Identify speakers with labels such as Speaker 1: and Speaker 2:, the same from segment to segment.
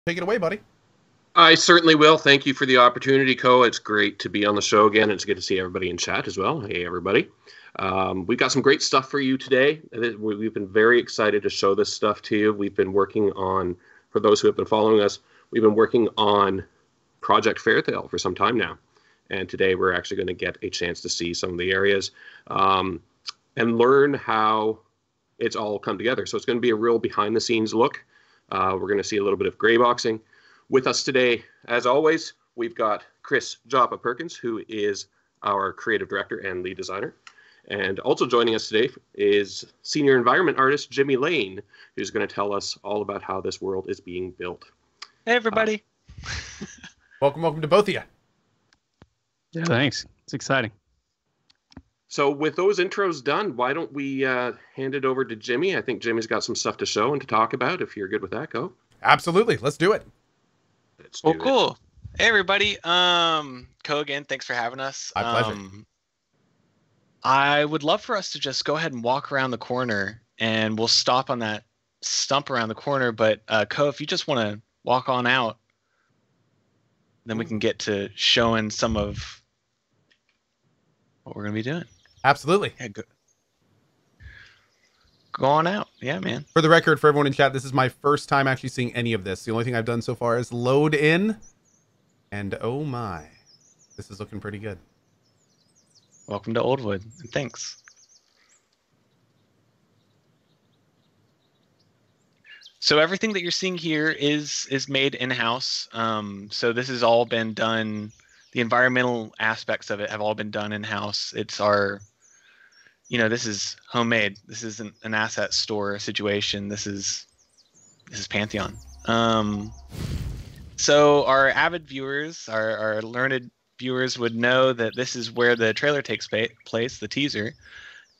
Speaker 1: Take it away, buddy.
Speaker 2: I certainly will. Thank you for the opportunity, Cohh. It's great to be on the show again. It's good to see everybody in chat as well. Hey, everybody. We've got some great stuff for you today. We've been very excited to show this stuff to you. We've been working on, for those who have been following us, we've been working on Project Fairtale for some time now. And today we're actually going to get a chance to see some of the areas and learn how it's all come together. So it's going to be a real behind-the-scenes look. We're going to see a little bit of gray boxing. With us today, as always, we've got Chris Joppa Perkins, who is our creative director and lead designer. And also joining us today is senior environment artist Jimmy Lane, who's going to tell us all about how this world is being built.
Speaker 3: Hey, everybody.
Speaker 1: Welcome to both of you.
Speaker 4: Yeah, thanks. It's exciting.
Speaker 2: So with those intros done, why don't we hand it over to Jimmy? I think Jimmy's got some stuff to show and to talk about. If you're good with that, Cohh.
Speaker 1: Absolutely. Let's do it.
Speaker 3: Well, cool. Hey, everybody. Cohh again. Thanks for having us.
Speaker 1: My pleasure.
Speaker 3: I would love for us to just go ahead and walk around the corner, and we'll stop on that stump around the corner. But Cohh, if you just want to walk on out, then we can get to showing some of what we're going to be doing.
Speaker 1: Absolutely.
Speaker 3: Yeah, go on out. Yeah, man.
Speaker 1: For the record, for everyone in chat, this is my first time actually seeing any of this. The only thing I've done so far is load in, and oh my, this is looking pretty good.
Speaker 3: Welcome to Oldwood, and thanks. So everything that you're seeing here is made in-house. So this has all been done. The environmental aspects of it have all been done in-house. It's our, this is homemade. This isn't an asset store situation. This is Pantheon. So our avid viewers, our learned viewers would know that this is where the trailer takes place, the teaser.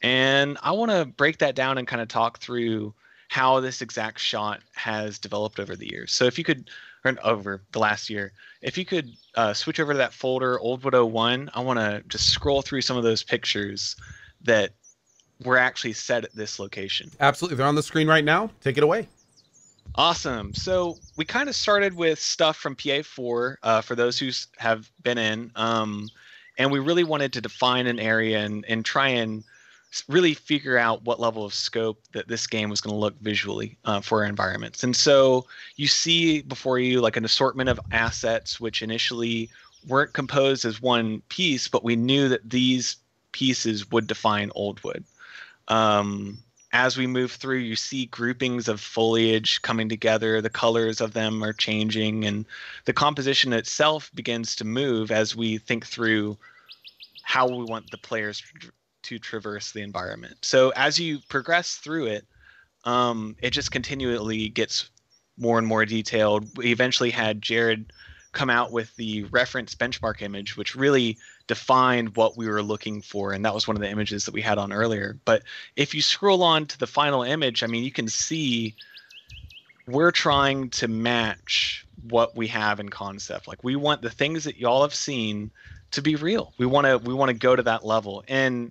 Speaker 3: And I want to break that down and kind of talk through how this exact shot has developed over the years. So if you could, or over the last year, if you could switch over to that folder, Oldwood 01, I want to just scroll through some of those pictures that were actually set at this location.
Speaker 1: Absolutely. They're on the screen right now. Take it away.
Speaker 3: Awesome. So we kind of started with stuff from PA4 for those who have been in. And we really wanted to define an area and try and really figure out what level of scope that this game was going to look visually for our environments. And so you see before you like an assortment of assets, which initially weren't composed as one piece, but we knew that these pieces would define Oldwood. As we move through, you see groupings of foliage coming together. The colors of them are changing, and the composition itself begins to move as we think through how we want the players to traverse the environment. So as you progress through it, it just continually gets more and more detailed. We eventually had Jared come out with the reference benchmark image, which really defined what we were looking for, and that was one of the images that we had on earlier. But if you scroll on to the final image, I mean, you can see we're trying to match what we have in concept. Like, we want the things that y'all have seen to be real. We want to go to that level. And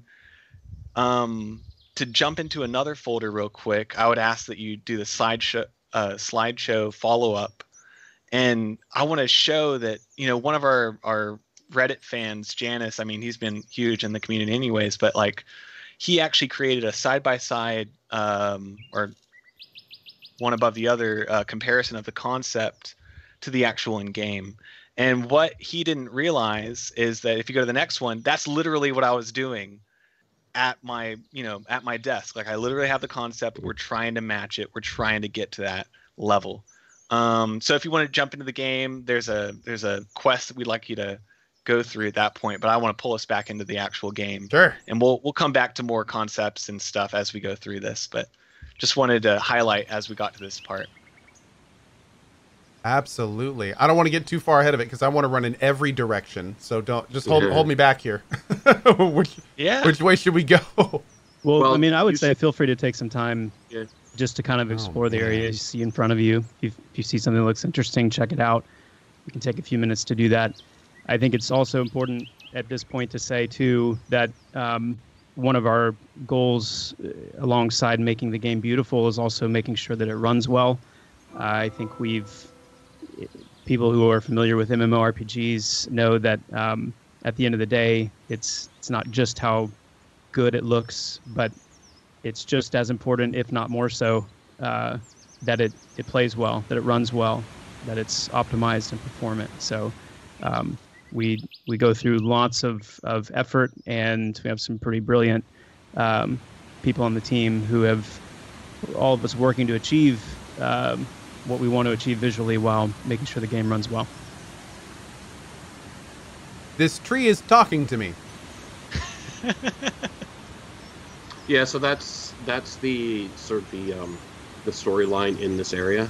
Speaker 3: to jump into another folder real quick, I would ask that you do the slideshow follow-up. And I want to show that, one of our Reddit fans, Janice, I mean, he's been huge in the community anyways, but like he actually created a side-by-side or one above the other comparison of the concept to the actual in-game. And what he didn't realize is that if you go to the next one, that's literally what I was doing at my desk. Like, I literally have the concept. We're trying to match it. We're trying to get to that level. So if you want to jump into the game, there's a quest that we'd like you to go through at that point, but I want to pull us back into the actual game.
Speaker 1: Sure.
Speaker 3: And we'll come back to more concepts and stuff as we go through this, but just wanted to highlight as we got to this part.
Speaker 1: Absolutely. I don't want to get too far ahead of it because I want to run in every direction. So don't just hold me back here. Which way should we go?
Speaker 4: Well, I mean, I would say feel free to take some time just to kind of explore the area you see in front of you. If you see something that looks interesting, check it out. You can take a few minutes to do that. I think it's also important at this point to say, too, that one of our goals alongside making the game beautiful is also making sure that it runs well. I think we've people who are familiar with MMORPGs know that at the end of the day, it's not just how good it looks, but it's just as important, if not more so, that it plays well, that it runs well, that it's optimized and performant. So we go through lots of effort, and we have some pretty brilliant people on the team who have all of us working to achieve what we want to achieve visually while making sure the game runs well.
Speaker 1: This tree is talking to me.
Speaker 2: Yeah, so that's the sort of the storyline in this area.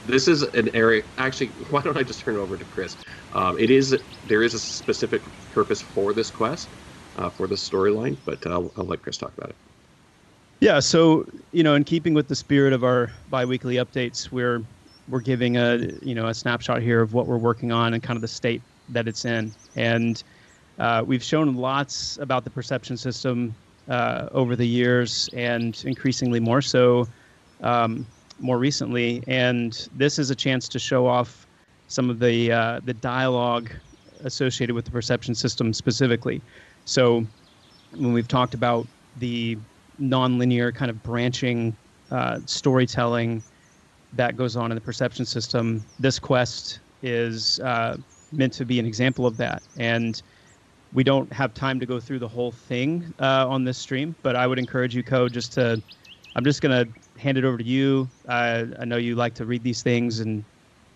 Speaker 2: This is an area. Actually, why don't I just turn it over to Chris? There is a specific purpose for this quest, for this storyline, but I'll let Chris talk about it.
Speaker 4: Yeah, so in keeping with the spirit of our bi-weekly updates, we're giving a snapshot here of what we're working on and kind of the state that it's in, and we've shown lots about the perception system over the years, and increasingly more so more recently. And this is a chance to show off some of the dialogue associated with the perception system specifically. So when we've talked about the nonlinear kind of branching storytelling that goes on in the perception system, this quest is meant to be an example of that. And we don't have time to go through the whole thing on this stream, but I would encourage you, Cohh, I'm just going to hand it over to you. I know you like to read these things and,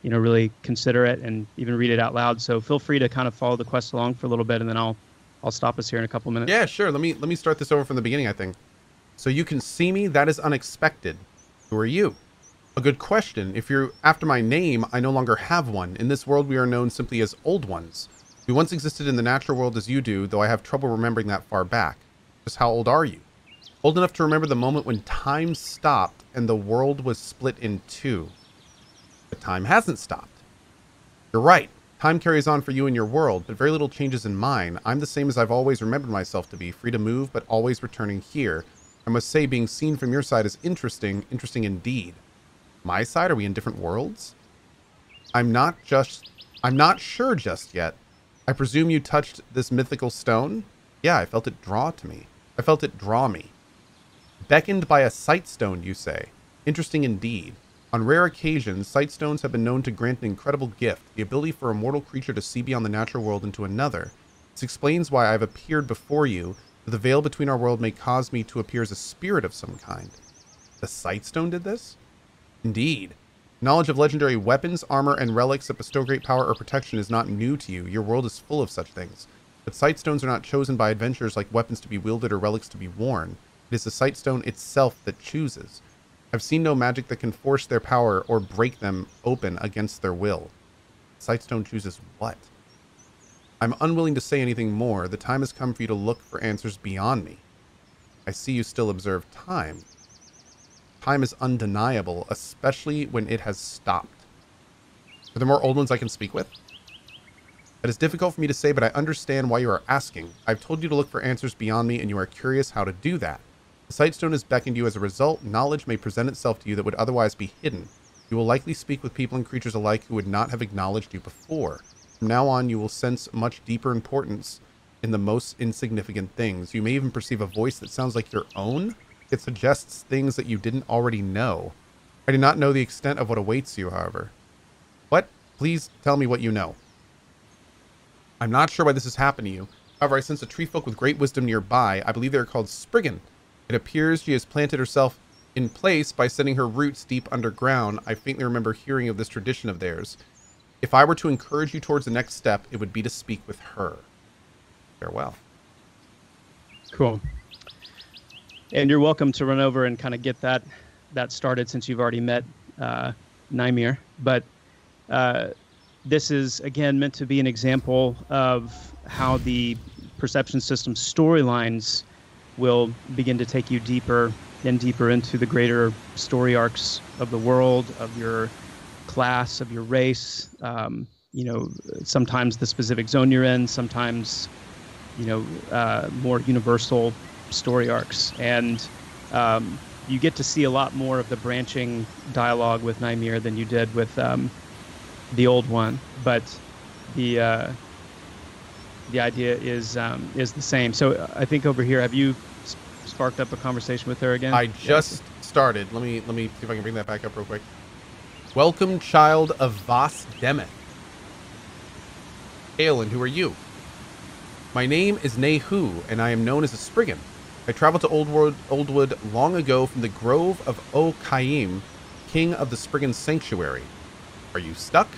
Speaker 4: really consider it and even read it out loud. So feel free to kind of follow the quest along for a little bit, and then I'll stop us here in a couple minutes.
Speaker 1: Yeah, sure. Let me start this over from the beginning, I think. So you can see me. That is unexpected. Who are you? A good question. If you're after my name, I no longer have one. In this world, we are known simply as Old Ones. We once existed in the natural world as you do, though I have trouble remembering that far back. Just how old are you? Old enough to remember the moment when time stopped and the world was split in two. But time hasn't stopped. You're right. Time carries on for you and your world, but very little changes in mine. I'm the same as I've always remembered myself to be, free to move, but always returning here. I must say, being seen from your side is interesting indeed. My side? Are we in different worlds? I'm not sure just yet. I presume you touched this mythical stone? Yeah, I felt it draw to me. I felt it draw me. Beckoned by a sight stone, you say. Interesting indeed. On rare occasions, sight stones have been known to grant an incredible gift, the ability for a mortal creature to see beyond the natural world into another. This explains why I've appeared before you, but the veil between our world may cause me to appear as a spirit of some kind. The sight stone did this? Indeed. Knowledge of legendary weapons, armor, and relics that bestow great power or protection is not new to you. Your world is full of such things. But sight stones are not chosen by adventurers like weapons to be wielded or relics to be worn. It is the sight stone itself that chooses. I've seen no magic that can force their power or break them open against their will. Sight stone chooses what? I'm unwilling to say anything more. The time has come for you to look for answers beyond me. I see you still observe time. Time is undeniable, especially when it has stopped. Are there more Old Ones I can speak with? That is difficult for me to say, but I understand why you are asking. I've told you to look for answers beyond me, and you are curious how to do that. The Sightstone has beckoned you as a result. Knowledge may present itself to you that would otherwise be hidden. You will likely speak with people and creatures alike who would not have acknowledged you before. From now on, you will sense much deeper importance in the most insignificant things. You may even perceive a voice that sounds like your own. It suggests things that you didn't already know. I do not know the extent of what awaits you, however. What? Please tell me what you know. I'm not sure why this has happened to you. However, I sense a tree folk with great wisdom nearby. I believe they are called Spriggan. It appears she has planted herself in place by setting her roots deep underground. I faintly remember hearing of this tradition of theirs. If I were to encourage you towards the next step, it would be to speak with her. Farewell.
Speaker 4: Cool. And you're welcome to run over and kind of get that started since you've already met Nymir. But this is, again, meant to be an example of how the perception system storylines will begin to take you deeper and deeper into the greater story arcs of the world, of your class, of your race. Sometimes the specific zone you're in, sometimes, more universal story arcs. And you get to see a lot more of the branching dialogue with Nymir than you did with the old one, but the idea is the same. So I think over here, have you sparked up a conversation with her again?
Speaker 1: I just started. Let me see if I can bring that back up real quick. Welcome, child of Vas Demeth. Hail, and who are you? My name is Nehu, and I am known as a Spriggan. I traveled to Oldwood long ago from the Grove of O'Kaim, king of the Spriggan Sanctuary. Are you stuck?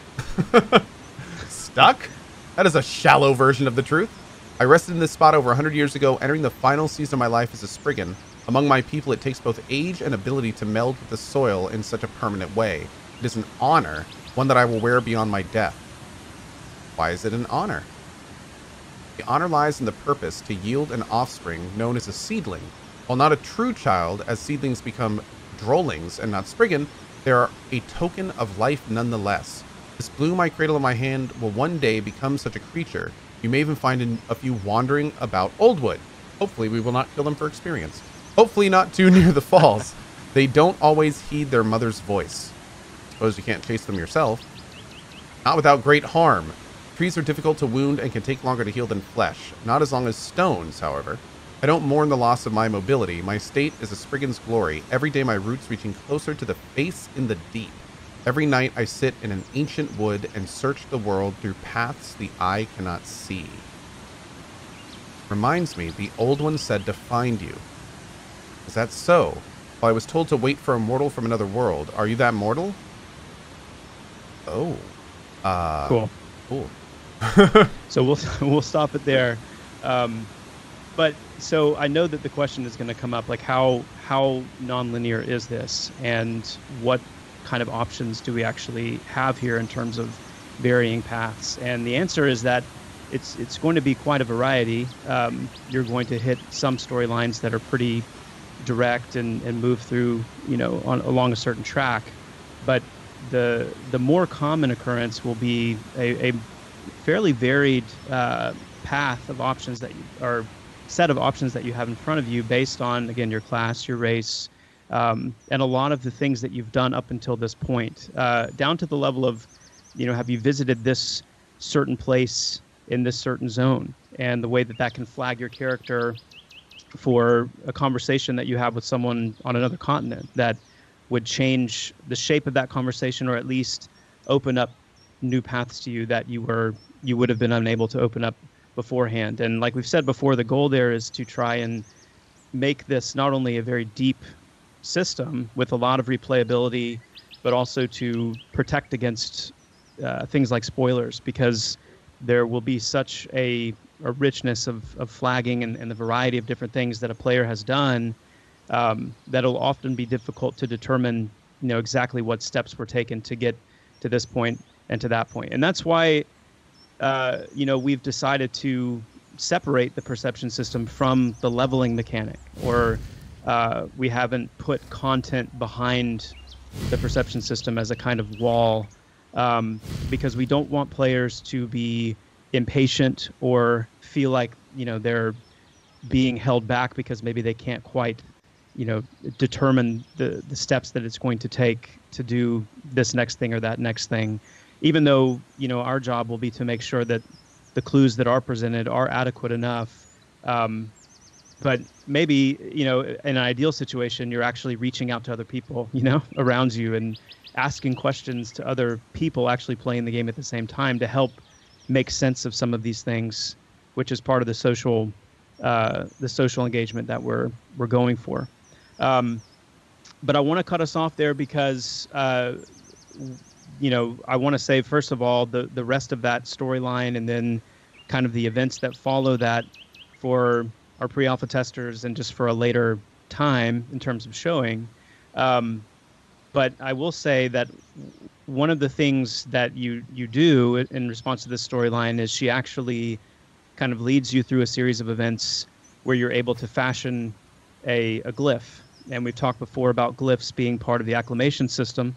Speaker 1: Stuck? That is a shallow version of the truth. I rested in this spot over 100 years ago, entering the final season of my life as a Spriggan. Among my people, it takes both age and ability to meld with the soil in such a permanent way. It is an honor, one that I will wear beyond my death. Why is it an honor? The honor lies in the purpose to yield an offspring known as a seedling. While not a true child, as seedlings become drollings and not Spriggan, they are a token of life nonetheless. This bloom I cradle in my hand will one day become such a creature. You may even find a few wandering about Oldwood. Hopefully we will not kill them for experience. Hopefully not too near the falls. They don't always heed their mother's voice. Suppose you can't chase them yourself. Not without great harm. Trees are difficult to wound and can take longer to heal than flesh. Not as long as stones, however. I don't mourn the loss of my mobility. My state is a Spriggan's glory. Every day my roots reaching closer to the face in the deep. Every night I sit in an ancient wood and search the world through paths the eye cannot see. Reminds me, the old one said to find you. Is that so? Well, I was told to wait for a mortal from another world. Are you that mortal? Oh.
Speaker 4: Cool.
Speaker 1: Cool.
Speaker 4: So we'll stop it there. But so I know that the question is going to come up, like how nonlinear is this, and what kind of options do we actually have here in terms of varying paths? And the answer is that it's going to be quite a variety. You're going to hit some storylines that are pretty direct and move through, along a certain track, but the more common occurrence will be a fairly varied path of options set of options that you have in front of you based on, again, your class, your race, and a lot of the things that you've done up until this point, down to the level of, have you visited this certain place in this certain zone, and the way that can flag your character for a conversation that you have with someone on another continent that would change the shape of that conversation, or at least open up new paths to you that you would have been unable to open up beforehand. And like we've said before, the goal there is to try and make this not only a very deep system with a lot of replayability, but also to protect against things like spoilers, because there will be such a richness of flagging and the variety of different things that a player has done that it'll often be difficult to determine, exactly what steps were taken to get to this point and to that point. And that's why, we've decided to separate the perception system from the leveling mechanic, or we haven't put content behind the perception system as a kind of wall, because we don't want players to be impatient or feel like, they're being held back because maybe they can't quite, determine the steps that it's going to take to do this next thing or that next thing, even though, our job will be to make sure that the clues that are presented are adequate enough. But maybe, in an ideal situation, you're actually reaching out to other people, around you, and asking questions to other people actually playing the game at the same time to help make sense of some of these things, which is part of the social engagement that we're going for. But I want to cut us off there because, I want to say, first of all, the rest of that storyline and then kind of the events that follow that for our pre-alpha testers and just for a later time in terms of showing. But I will say that one of the things that you do in response to this storyline is she actually kind of leads you through a series of events where you're able to fashion a glyph. And we've talked before about glyphs being part of the acclamation system.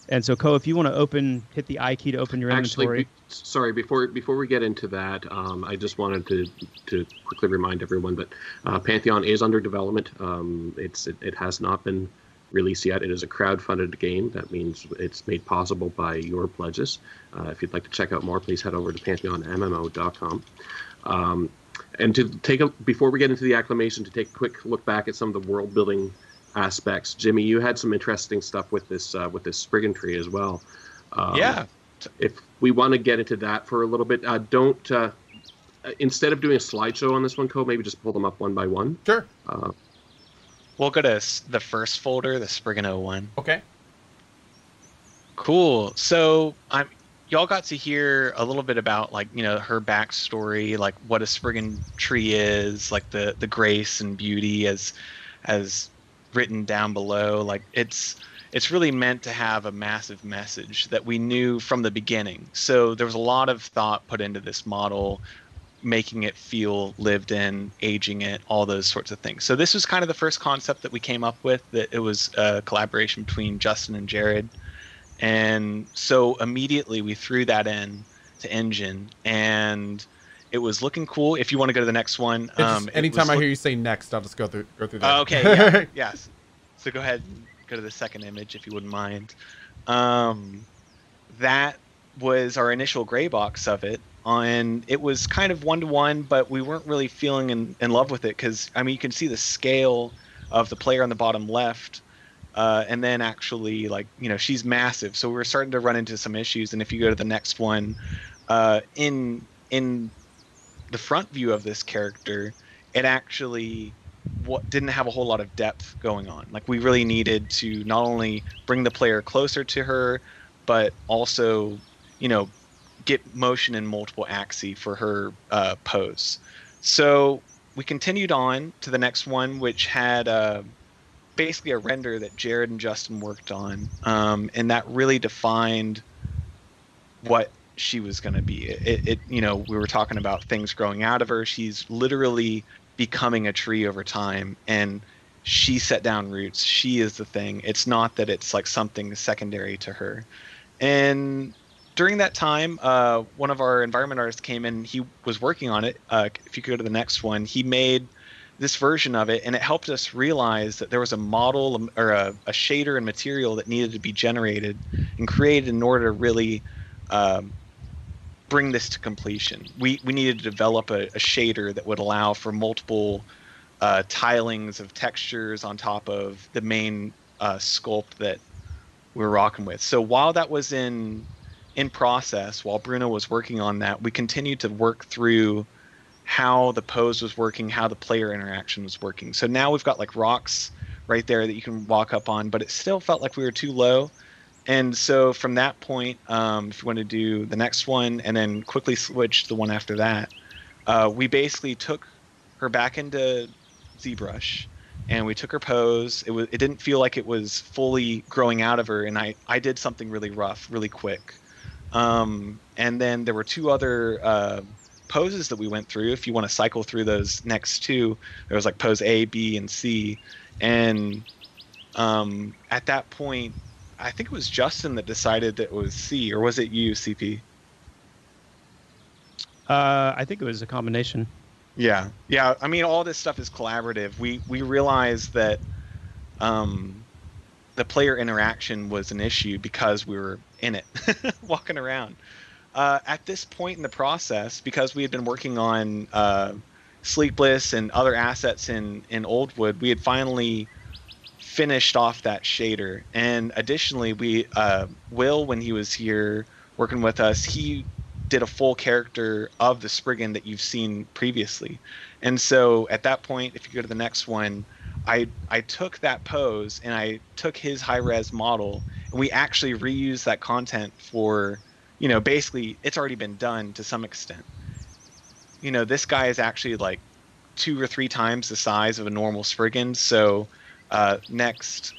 Speaker 4: And so, Cohh, if you want to hit the I key to open your inventory.
Speaker 2: Sorry, before we get into that, I just wanted to quickly remind everyone that Pantheon is under development. It has not been released yet. It is a crowd-funded game. That means it's made possible by your pledges. If you'd like to check out more, please head over to pantheonmmo.com. And before we get into the acclamation, to take a quick look back at some of the world-building aspects. Jimmy, you had some interesting stuff with this Spriggan tree as well.
Speaker 3: Yeah.
Speaker 2: If we want to get into that for a little bit, instead of doing a slideshow on this one, Cohh, maybe just pull them up one by one.
Speaker 1: Sure.
Speaker 3: We'll go to the first folder, the Spriggan 01.
Speaker 1: Okay.
Speaker 3: Cool. So y'all got to hear a little bit about her backstory, like what a Spriggan tree is, like the grace and beauty as written down below. Like it's really meant to have a massive message that we knew from the beginning. So there was a lot of thought put into this model, making it feel lived in, aging it, all those sorts of things. So this was kind of the first concept that we came up with, that it was a collaboration between Justin and Jared. And so immediately we threw that in to Engine, and it was looking cool. If you want to go to the next one.
Speaker 1: Anytime I hear you say next, I'll just go through that.
Speaker 3: Okay, yeah, yes. So go ahead and go to the second image if you wouldn't mind. That was our initial gray box of it. And it was kind of 1-to-1, but we weren't really feeling in love with it because, you can see the scale of the player on the bottom left. And then actually, she's massive. So we were starting to run into some issues. And if you go to the next one, in the front view of this character, it actually didn't have a whole lot of depth going on. Like, we really needed to not only bring the player closer to her, but also, get motion in multiple axes for her pose. So we continued on to the next one, which had basically a render that Jared and Justin worked on, and that really defined what she was going to be. We were talking about things growing out of her. She's literally becoming a tree over time, and she set down roots. She is the thing. It's not that it's like something secondary to her. And during that time, one of our environment artists came in. He was working on it. If you could go to the next one, he made this version of it, and it helped us realize that there was a model or a shader and material that needed to be generated and created in order to really bring this to completion. We needed to develop a shader that would allow for multiple tilings of textures on top of the main sculpt that we're rocking with. So while that was in process, while Bruno was working on that, we continued to work through how the pose was working, how the player interaction was working. So now we've got like rocks right there that you can walk up on, but it still felt like we were too low. And so from that point, if you want to do the next one and then quickly switch to the one after that, we basically took her back into ZBrush and we took her pose. It didn't feel like it was fully growing out of her, and I did something really rough, really quick. And then there were two other poses that we went through. If you want to cycle through those next two, there was like pose A, B, and C. And at that point, I think it was Justin that decided that it was C, or was it you, CP?
Speaker 4: I think it was a combination.
Speaker 3: Yeah. I mean, all this stuff is collaborative. We realized that the player interaction was an issue because we were in it, walking around. At this point in the process, because we had been working on Sleepless and other assets in Oldwood, we had finally finished off that shader. And additionally, Will, when he was here working with us, he did a full character of the Spriggan that you've seen previously. And so at that point, if you go to the next one, I took that pose and I took his high-res model, and we actually reused that content for, basically it's already been done to some extent. This guy is actually like 2 or 3 times the size of a normal Spriggan. So next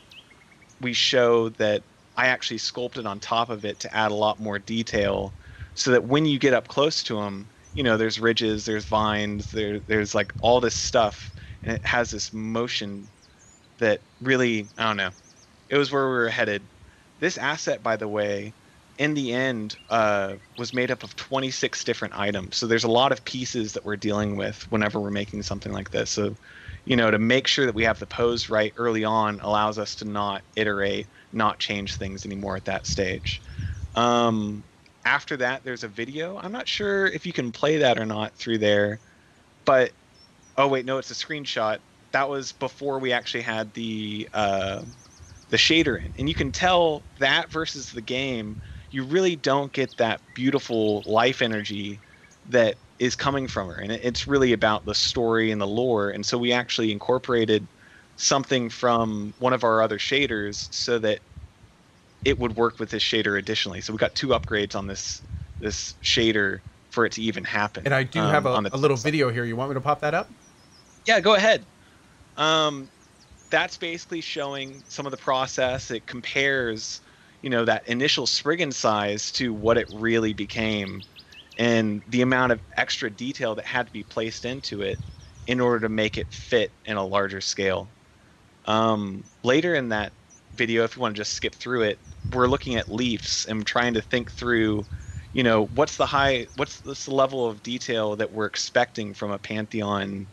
Speaker 3: we show that I actually sculpted on top of it to add a lot more detail, so that when you get up close to him, there's ridges, there's vines, there's like all this stuff, and it has this motion that really, I don't know, it was where we were headed. This asset, by the way, in the end, was made up of 26 different items. So there's a lot of pieces that we're dealing with whenever we're making something like this. So, you know, to make sure that we have the pose right early on allows us to not iterate, not change things anymore at that stage. After that, there's a video. I'm not sure if you can play that or not through there, but oh wait, no, it's a screenshot. That was before we actually had the shader in, and you can tell that versus the game, you really don't get that beautiful life energy that is coming from her, and it's really about the story and the lore. And so we actually incorporated something from one of our other shaders so that it would work with this shader additionally. So we got 2 upgrades on this shader for it to even happen.
Speaker 1: And I do have a little video here. You want me to pop that up?
Speaker 3: Yeah, go ahead. That's basically showing some of the process. It compares, you know, that initial Spriggan size to what it really became, and the amount of extra detail that had to be placed into it in order to make it fit in a larger scale. Later in that video, if you want to just skip through it, we're looking at leaves and trying to think through, you know, what's the level of detail that we're expecting from a Pantheon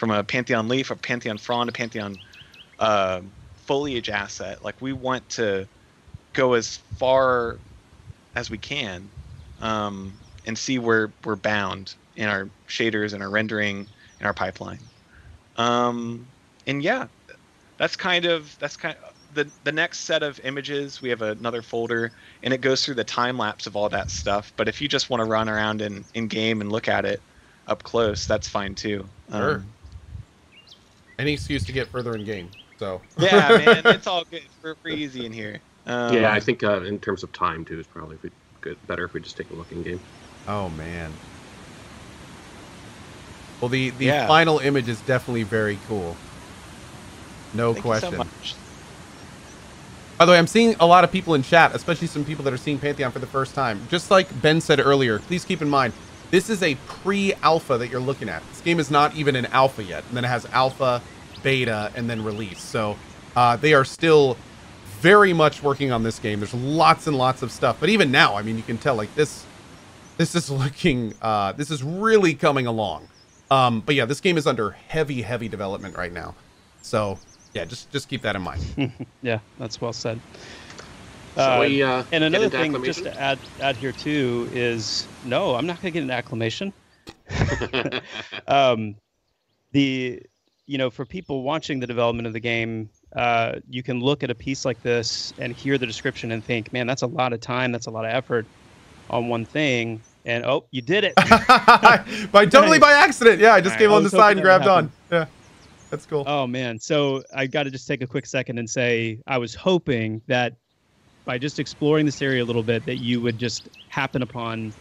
Speaker 3: leaf, a Pantheon frond, a Pantheon foliage asset. Like, we want to go as far as we can and see where we're bound in our shaders and our rendering and our pipeline. And yeah, that's kind of the next set of images. We have another folder, and it goes through the time lapse of all that stuff. But if you just want to run around in game and look at it up close, that's fine too.
Speaker 1: Sure. Any excuse to get further in game. So
Speaker 3: yeah, man, it's all good. We're easy in here.
Speaker 2: Yeah, I think in terms of time too, is probably better if we just take a look in game.
Speaker 1: Oh man. Well, the final image is definitely very cool. No question.
Speaker 3: Thank you so much.
Speaker 1: By the way, I'm seeing a lot of people in chat, especially some people that are seeing Pantheon for the first time. Just like Ben said earlier, please keep in mind, this is a pre-alpha that you're looking at. This game is not even an alpha yet. And then it has alpha, beta, and then release. So they are still very much working on this game. There's lots and lots of stuff. But even now, I mean, you can tell like this is looking, this is really coming along. But yeah, this game is under heavy development right now. So yeah, just keep that in mind.
Speaker 4: Yeah, that's well said.
Speaker 2: So
Speaker 4: and another thing, just to add here too, is no, I'm not going to get an acclamation. For people watching the development of the game, you can look at a piece like this and hear the description and think, man, that's a lot of time, that's a lot of effort on one thing. And oh, you did it!
Speaker 1: Totally by accident. Yeah, I just came on the side and grabbed on. Yeah. That's cool.
Speaker 4: Oh man. So I got to just take a quick second and say, I was hoping that by just exploring this area a little bit, that you would just happen upon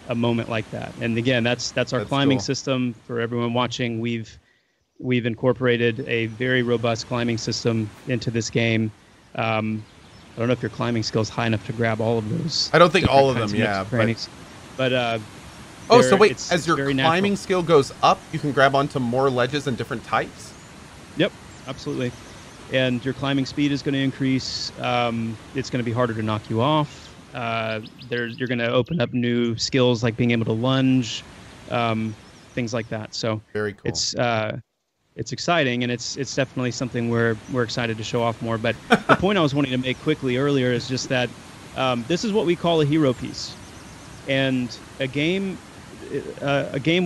Speaker 4: a moment like that. And again, that's our climbing system. For everyone watching, we've incorporated a very robust climbing system into this game. I don't know if your climbing skill is high enough to grab all of those.
Speaker 1: I don't think all of them, yeah.
Speaker 4: But
Speaker 1: so wait, as your climbing skill goes up, you can grab onto more ledges and different types?
Speaker 4: Yep, absolutely. And your climbing speed is going to increase. It's going to be harder to knock you off. You're going to open up new skills like being able to lunge, things like that. So
Speaker 1: very cool.
Speaker 4: It's exciting, and it's definitely something we're excited to show off more. But the point I was wanting to make quickly earlier is just that this is what we call a hero piece, and a game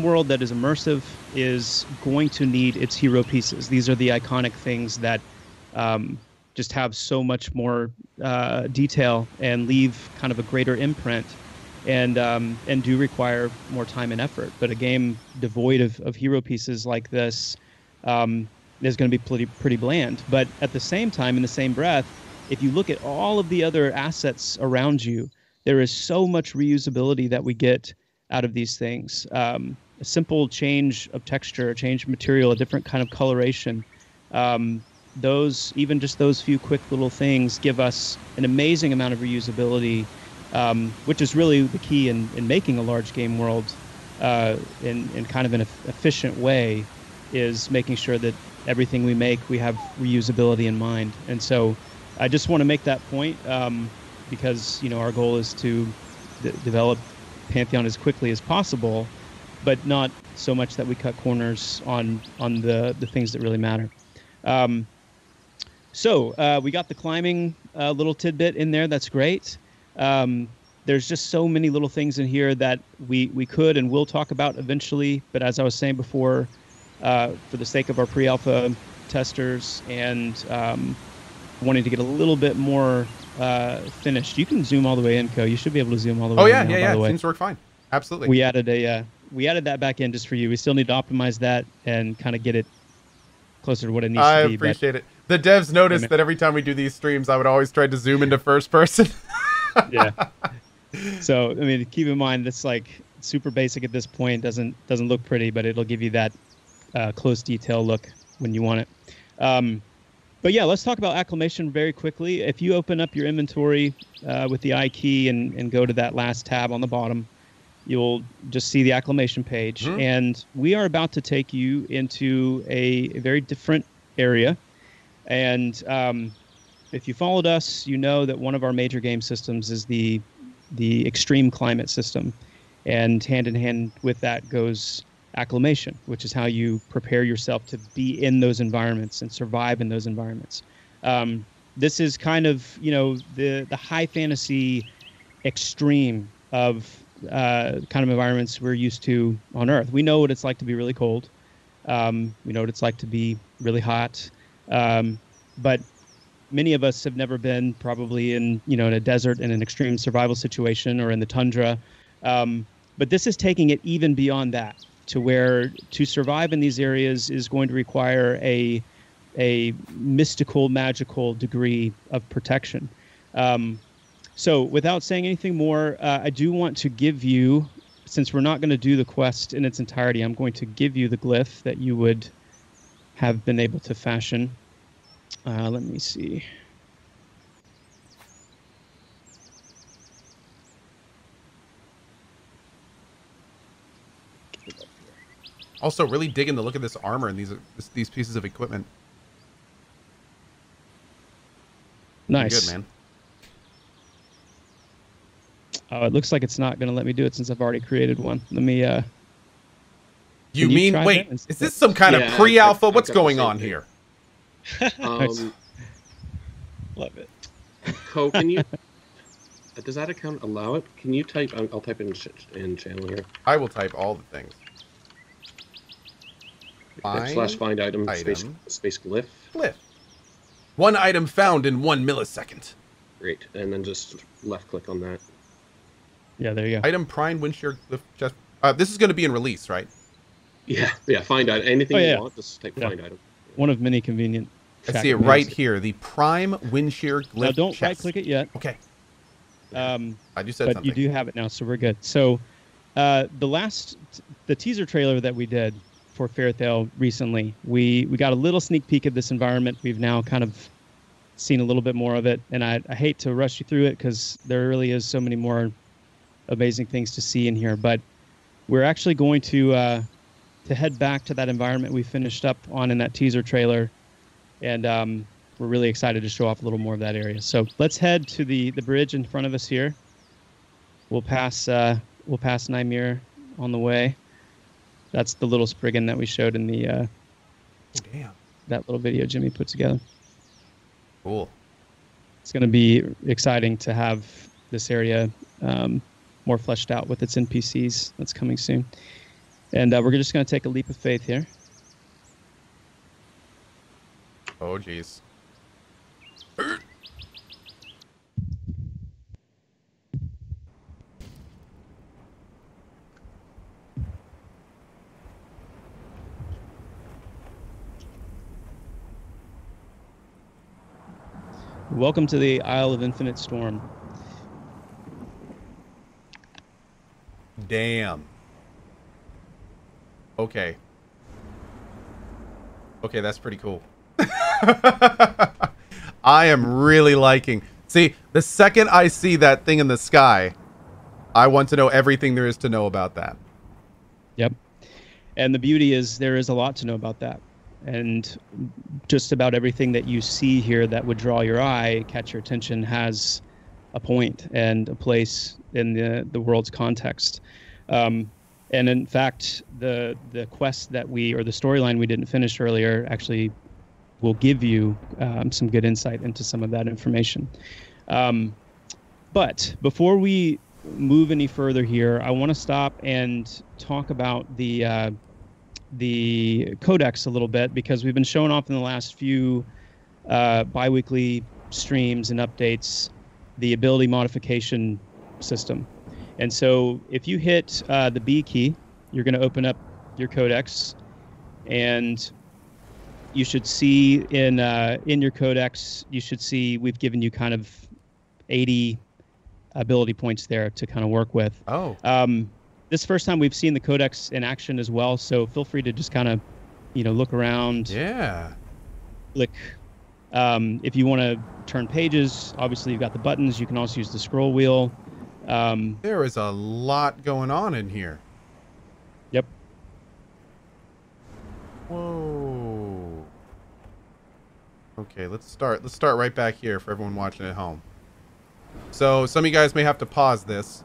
Speaker 4: world that is immersive is going to need its hero pieces. These are the iconic things that just have so much more detail and leave kind of a greater imprint, and do require more time and effort. But a game devoid of hero pieces like this is going to be pretty bland. But at the same time, in the same breath, if you look at all of the other assets around you, there is so much reusability that we get out of these things. A simple change of texture, a change of material, a different kind of coloration. Those few quick little things give us an amazing amount of reusability, which is really the key in making a large game world in kind of an efficient way, is making sure that everything we make, we have reusability in mind. And so I just want to make that point because, you know, our goal is to develop Pantheon as quickly as possible, but not so much that we cut corners on the things that really matter. So we got the climbing little tidbit in there. That's great. There's just so many little things in here that we could and will talk about eventually. But as I was saying before, for the sake of our pre-alpha testers and wanting to get a little bit more finished, you can zoom all the way in, Cohh. You should be able to zoom all the way in.
Speaker 1: Oh yeah, yeah. Seems to work fine. Absolutely.
Speaker 4: We added that back in just for you. We still need to optimize that and kind of get it closer to what it needs to be.
Speaker 1: I appreciate it. The devs noticed that every time we do these streams, I would always try to zoom into first person.
Speaker 4: Yeah. So, I mean, keep in mind, that's like super basic at this point. Doesn't look pretty, but it'll give you that close detail look when you want it. But yeah, let's talk about acclimation very quickly. If you open up your inventory with the I key and go to that last tab on the bottom, you'll just see the acclimation page. Mm-hmm. And we are about to take you into a very different area. And if you followed us, you know that one of our major game systems is the extreme climate system. And hand in hand with that goes acclimation, which is how you prepare yourself to be in those environments and survive in those environments. This is kind of, you know, the high fantasy extreme of kind of environments we're used to on Earth. We know what it's like to be really cold. We know what it's like to be really hot. But many of us have never been probably in, you know, in a desert in an extreme survival situation or in the tundra. But this is taking it even beyond that, to where to survive in these areas is going to require a mystical, magical degree of protection. So without saying anything more, I do want to give you, since we're not going to do the quest in its entirety, I'm going to give you the glyph that you would have been able to fashion. Let me see.
Speaker 1: Also, really digging the look of this armor and these pieces of equipment.
Speaker 4: Nice.
Speaker 1: Good, man.
Speaker 4: Oh, it looks like it's not going to let me do it since I've already created one. Let me.
Speaker 1: You mean, wait, is this some kind of pre-alpha? What's going on here?
Speaker 3: Love it.
Speaker 2: Cohh, can you? Does that account allow it? Can you type? I'll type in channel here.
Speaker 1: I will type all the things.
Speaker 2: /find item. Space glyph.
Speaker 1: Glyph. One item found in 1 millisecond.
Speaker 2: Great, and then just left click on that.
Speaker 4: Yeah, there you go.
Speaker 1: Item prime windshield glyph chest. This is going to be in release, right?
Speaker 2: Yeah. Find item. Anything you want, just type find item.
Speaker 4: One of many convenient.
Speaker 1: I see it right here. The prime windshield glyph.
Speaker 4: Now don't
Speaker 1: chest.
Speaker 4: right click it yet.
Speaker 1: Okay. I just said
Speaker 4: but
Speaker 1: something.
Speaker 4: You do have it now, so we're good. So the teaser trailer that we did for Fairthale recently, we got a little sneak peek of this environment. We've now kind of seen a little bit more of it, and I hate to rush you through it because there really is so many more amazing things to see in here. But we're actually going to head back to that environment we finished up on in that teaser trailer, and we're really excited to show off a little more of that area. So let's head to the bridge in front of us here. We'll pass Nymir on the way. That's the little Spriggan that we showed in the that little video Jimmy put together.
Speaker 1: Cool.
Speaker 4: It's going to be exciting to have this area more fleshed out with its NPCs. That's coming soon. And we're just going to take a leap of faith here.
Speaker 1: Oh, geez.
Speaker 4: Welcome to the Isle of Infinite Storm.
Speaker 1: Damn. Okay. Okay, that's pretty cool. I am really liking. See, the second I see that thing in the sky, I want to know everything there is to know about that.
Speaker 4: Yep. And the beauty is there is a lot to know about that. And just about everything that you see here that would draw your eye, catch your attention, has a point and a place in the world's context. And in fact, the quest that or the storyline we didn't finish earlier actually will give you some good insight into some of that information. But before we move any further here, I want to stop and talk about the Codex a little bit, because we've been showing off in the last few bi-weekly streams and updates the ability modification system. And so if you hit the B key, you're going to open up your Codex, and you should see in your Codex, you should see we've given you kind of 80 ability points there to kind of work with.
Speaker 1: Oh.
Speaker 4: This is the first time we've seen the Codex in action as well, so feel free to just kind of, look around.
Speaker 1: Yeah.
Speaker 4: Click. If you want to turn pages, obviously you've got the buttons. You can also use the scroll wheel.
Speaker 1: There is a lot going on in here.
Speaker 4: Yep.
Speaker 1: Whoa. Okay, let's start right back here for everyone watching at home. So some of you guys may have to pause this,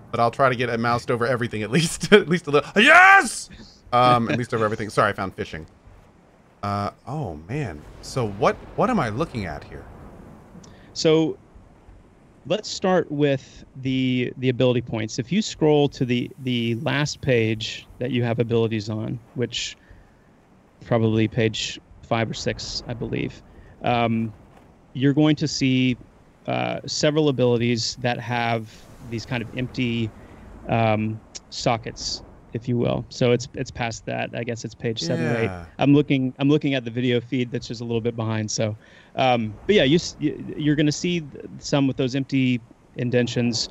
Speaker 1: but I'll try to get it moused over everything at least. At least a little. Yes! At least over everything. Sorry, I found fishing. Oh man. So what am I looking at here?
Speaker 4: So let's start with the ability points. If you scroll to the last page that you have abilities on, which probably page 5 or 6, I believe, you're going to see several abilities that have these kind of empty sockets, if you will. So it's past that. I guess it's page 7 or 8. I'm looking at the video feed that's just a little bit behind. So, but yeah, you're going to see some with those empty indentions.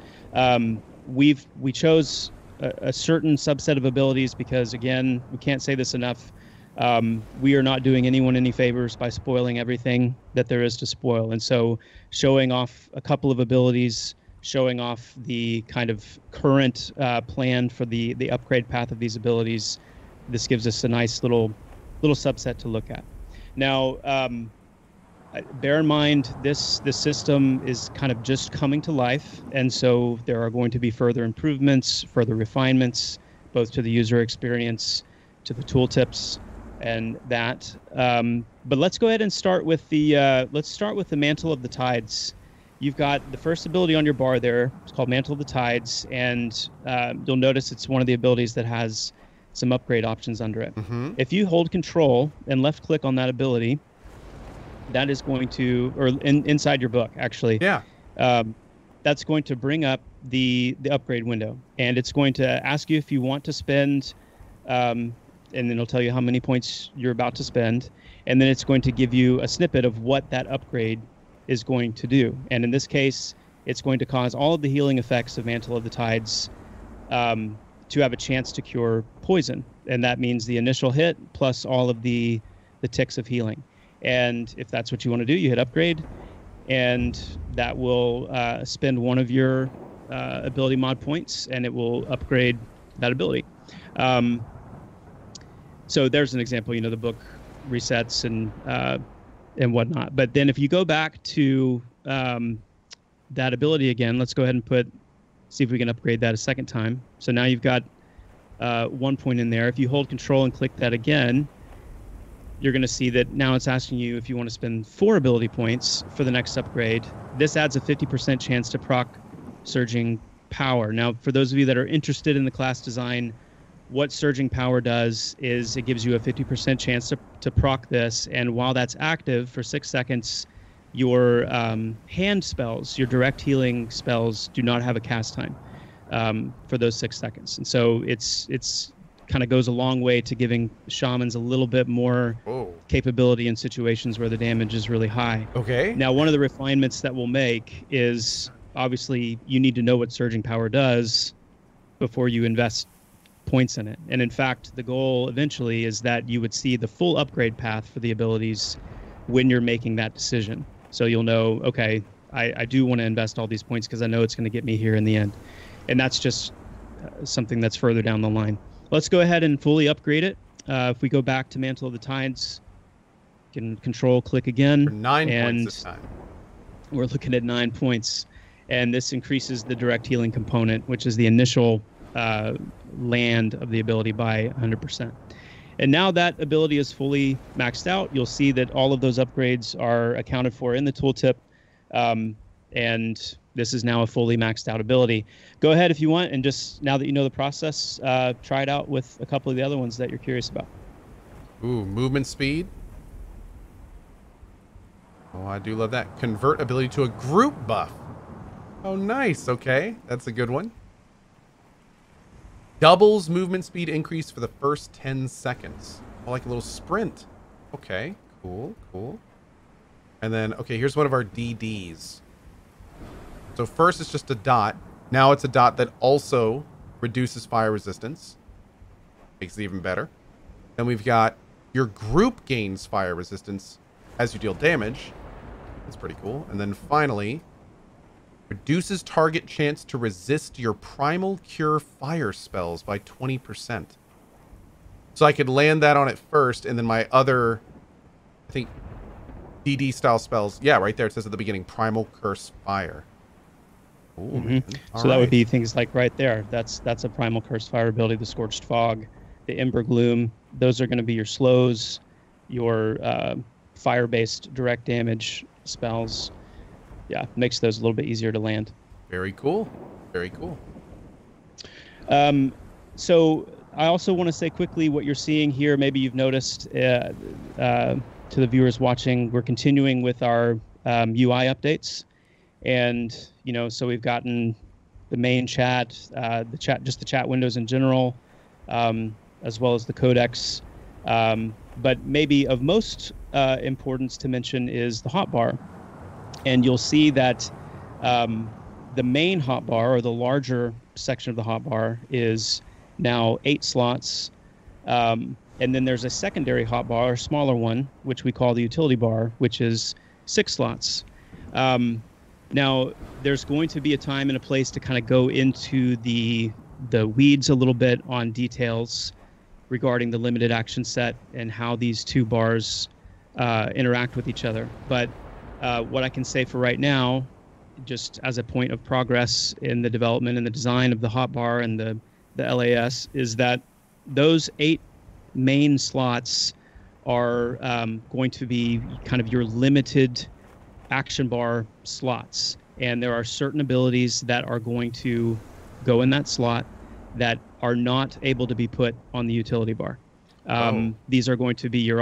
Speaker 4: We chose a certain subset of abilities because, again, we can't say this enough. We are not doing anyone any favors by spoiling everything that there is to spoil. And so showing off a couple of abilities, showing off the kind of current plan for the upgrade path of these abilities, this gives us a nice little subset to look at. Now, bear in mind, this system is kind of just coming to life, and so there are going to be further improvements, further refinements, both to the user experience, to the tooltips, and that. But let's go ahead and start with the Mantle of the Tides. You've got the first ability on your bar there. It's called Mantle of the Tides, and you'll notice it's one of the abilities that has some upgrade options under it.
Speaker 1: Mm-hmm.
Speaker 4: If you hold Control and left-click on that ability, that is going to, or inside your book, actually.
Speaker 1: Yeah.
Speaker 4: That's going to bring up the upgrade window, and it's going to ask you if you want to spend, and then it'll tell you how many points you're about to spend, and then it's going to give you a snippet of what that upgrade is going to do. And in this case, it's going to cause all of the healing effects of Mantle of the Tides to have a chance to cure poison. And that means the initial hit plus all of the ticks of healing. And if that's what you want to do, you hit upgrade, and that will spend one of your ability mod points, and it will upgrade that ability. So there's an example. The book resets and whatnot. But then if you go back to that ability again, let's go ahead and see if we can upgrade that a second time. So now you've got 1 point in there. If you hold Control and click that again, you're going to see that now it's asking you if you want to spend 4 ability points for the next upgrade. This adds a 50% chance to proc Surging Power. Now, for those of you that are interested in the class design, what Surging Power does is it gives you a 50% chance to proc this, and while that's active for 6 seconds, your hand spells, your direct healing spells, do not have a cast time for those 6 seconds. And so it's kind of goes a long way to giving shamans a little bit more capability in situations where the damage is really high.
Speaker 1: Okay.
Speaker 4: Now, one of the refinements that we'll make is obviously you need to know what Surging Power does before you invest points in it. And in fact, the goal eventually is that you would see the full upgrade path for the abilities when you're making that decision. So you'll know, okay, I do want to invest all these points because I know it's going to get me here in the end. And that's just something that's further down the line. Let's go ahead and fully upgrade it. If we go back to Mantle of the Tides, you can click again.
Speaker 1: For 9 points this time.
Speaker 4: We're looking at 9 points. And this increases the direct healing component, which is the initial land of the ability by 100%. And now that ability is fully maxed out, you'll see that all of those upgrades are accounted for in the tooltip. And this is now a fully maxed out ability. Go ahead if you want, and just now that you know the process, try it out with a couple of the other ones that you're curious about.
Speaker 1: Ooh, movement speed. Oh, I do love that. Convert ability to a group buff. Oh, nice. Okay, that's a good one. Doubles movement speed increase for the first 10 seconds. Oh, like a little sprint. Okay, cool, cool. And then, okay, here's one of our DDs. So first it's just a dot. Now it's a dot that also reduces fire resistance. Makes it even better. Then we've got your group gains fire resistance as you deal damage. That's pretty cool. And then finally, reduces target chance to resist your primal cure fire spells by 20%. So I could land that on it first, and then my other, I think, DD style spells. Yeah, right there it says at the beginning, primal curse fire. Ooh,
Speaker 4: So that would be things like right there. That's a primal curse fire ability, the Scorched Fog, the Ember Gloom. Those are going to be your slows, your fire-based direct damage spells. Yeah, makes those a little bit easier to land.
Speaker 1: Very cool. Very cool.
Speaker 4: So I also want to say quickly what you're seeing here. Maybe you've noticed to the viewers watching, we're continuing with our UI updates. And, you know, so we've gotten the main chat, just the chat windows in general, as well as the Codex. But maybe of most importance to mention is the hotbar. And you'll see that the main hotbar, or the larger section of the hotbar, is now 8 slots. And then there's a secondary hotbar, a smaller one, which we call the utility bar, which is 6 slots. Now, there's going to be a time and a place to kind of go into the weeds a little bit on details regarding the limited action set and how these 2 bars interact with each other. But what I can say for right now, just as a point of progress in the development and the design of the hotbar and the LAS, is that those 8 main slots are going to be kind of your limited action bar slots. And there are certain abilities that are going to go in that slot that are not able to be put on the utility bar. These are going to be your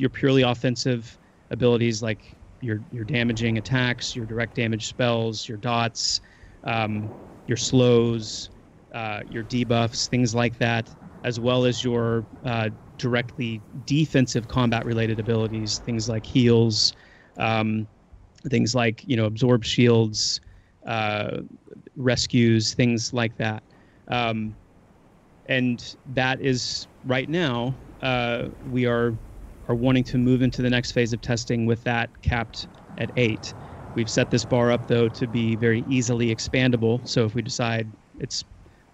Speaker 4: purely offensive abilities, like your damaging attacks, your direct damage spells, your dots, your slows, your debuffs, things like that, as well as your directly defensive combat related abilities, things like heals, things like, you know, absorb shields, rescues, things like that. And that is right now, we are wanting to move into the next phase of testing with that capped at 8. We've set this bar up, though, to be very easily expandable. So if we decide it's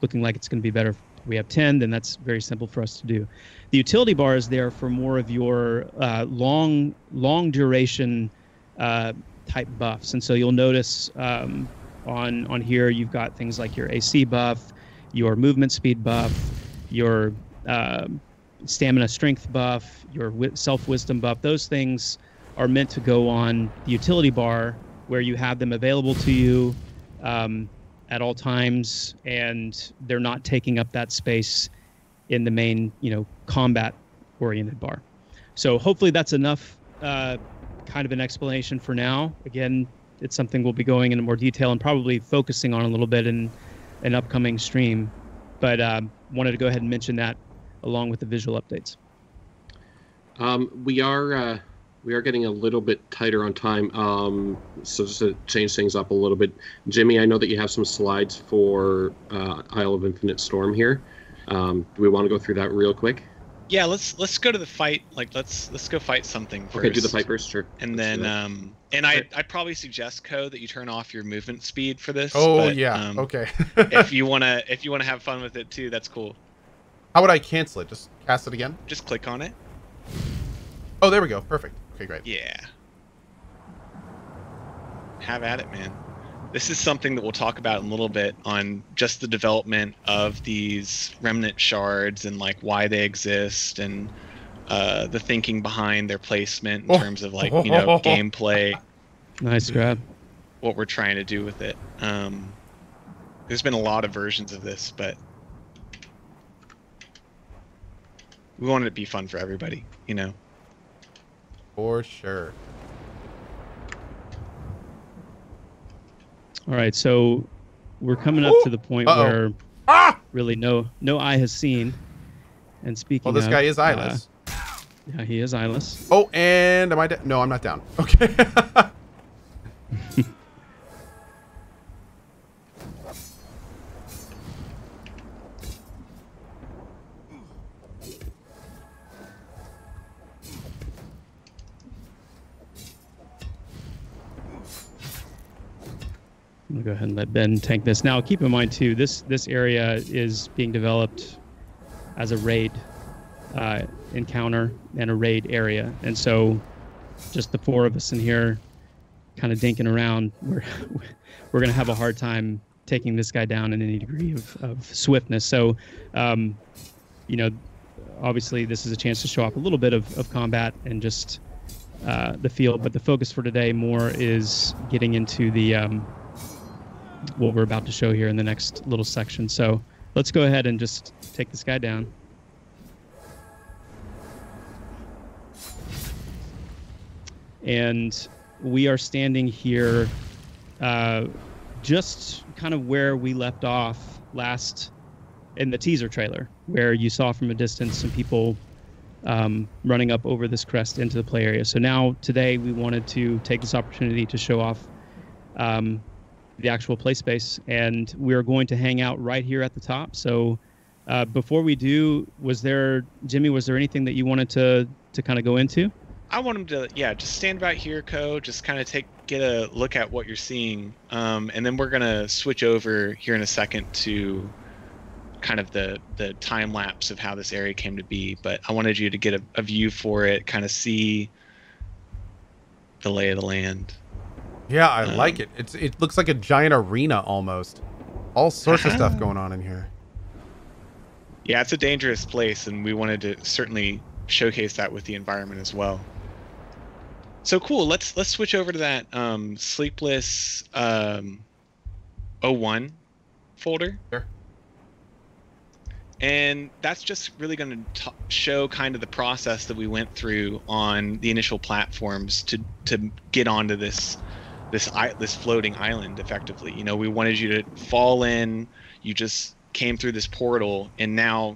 Speaker 4: looking like it's going to be better, we have 10, then that's very simple for us to do. The utility bar is there for more of your long duration type buffs. And so you'll notice on here, you've got things like your AC buff, your movement speed buff, your stamina strength buff, your self-wisdom buff. Those things are meant to go on the utility bar, where you have them available to you at all times, and they're not taking up that space in the main, you know, combat-oriented bar. So hopefully that's enough kind of an explanation for now. Again, it's something we'll be going into more detail and probably focusing on a little bit in an upcoming stream. But wanted to go ahead and mention that along with the visual updates.
Speaker 2: We are getting a little bit tighter on time, so just to change things up a little bit, Jimmy, I know that you have some slides for Isle of Infinite Storm here. Do we want to go through that real quick?
Speaker 3: Yeah, let's go to the fight. Like let's go fight something first.
Speaker 2: Okay, do the fight first, sure.
Speaker 3: And then I'd probably suggest, Cohh, that you turn off your movement speed for this.
Speaker 1: Oh,
Speaker 3: but,
Speaker 1: yeah. Okay.
Speaker 3: if you wanna have fun with it too, that's cool.
Speaker 1: How would I cancel it? Just cast it again?
Speaker 3: Just click on it.
Speaker 1: Oh, there we go. Perfect. Okay, great.
Speaker 3: Yeah. Have at it, man. This is something that we'll talk about in a little bit on just the development of these remnant shards and like why they exist and the thinking behind their placement in terms of like, you know, gameplay.
Speaker 4: Nice grab.
Speaker 3: What we're trying to do with it. There's been a lot of versions of this, but we wanted it to be fun for everybody, you know.
Speaker 1: For sure.
Speaker 4: All right, so we're coming up to the point where really no eye has seen. And speaking
Speaker 1: this guy is eyeless.
Speaker 4: Yeah, he is eyeless.
Speaker 1: Oh, and am I down? No, I'm not down. Okay.
Speaker 4: I'm gonna go ahead and let Ben tank this. Now, keep in mind too, this area is being developed as a raid encounter and a raid area, and so just the four of us in here, kind of dinking around, we're gonna have a hard time taking this guy down in any degree of swiftness. So, you know, obviously this is a chance to show off a little bit of combat and just the field, but the focus for today more is getting into the what we're about to show here in the next little section. So let's go ahead and just take this guy down. And we are standing here just kind of where we left off last in the teaser trailer, where you saw from a distance some people running up over this crest into the play area. So now today we wanted to take this opportunity to show off the actual play space, and we're going to hang out right here at the top. So before we do, Jimmy, was there anything that you wanted to kind of go into?
Speaker 3: I want him to, just stand right here, Cohh, just kind of get a look at what you're seeing, and then we're gonna switch over here in a second to kind of the time lapse of how this area came to be. But I wanted you to get a view for it, kind of see the lay of the land.
Speaker 1: Yeah, I like it. It looks like a giant arena almost. All sorts of stuff going on in here.
Speaker 3: Yeah, it's a dangerous place, and we wanted to certainly showcase that with the environment as well. So cool. Let's switch over to that Sleepless 01 folder.
Speaker 1: Sure.
Speaker 3: And that's just really going to show kind of the process that we went through on the initial platforms to get onto this floating island effectively. You know, we wanted you to fall in, you just came through this portal, and now